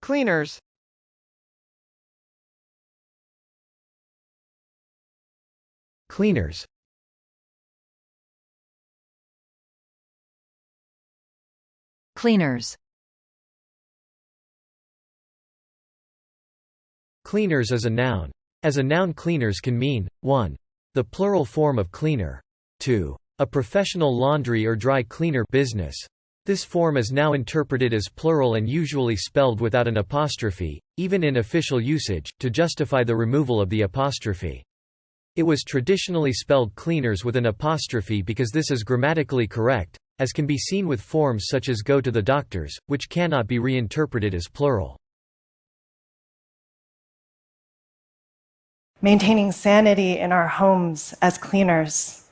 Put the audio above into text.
Cleaners. Cleaners. Cleaners. Cleaners is a noun. As a noun, cleaners can mean 1. The plural form of cleaner. 2. A professional laundry or dry cleaner business. This form is now interpreted as plural and usually spelled without an apostrophe, even in official usage, to justify the removal of the apostrophe. It was traditionally spelled cleaners with an apostrophe because this is grammatically correct, as can be seen with forms such as go to the doctors, which cannot be reinterpreted as plural. Maintaining sanity in our homes as cleaners.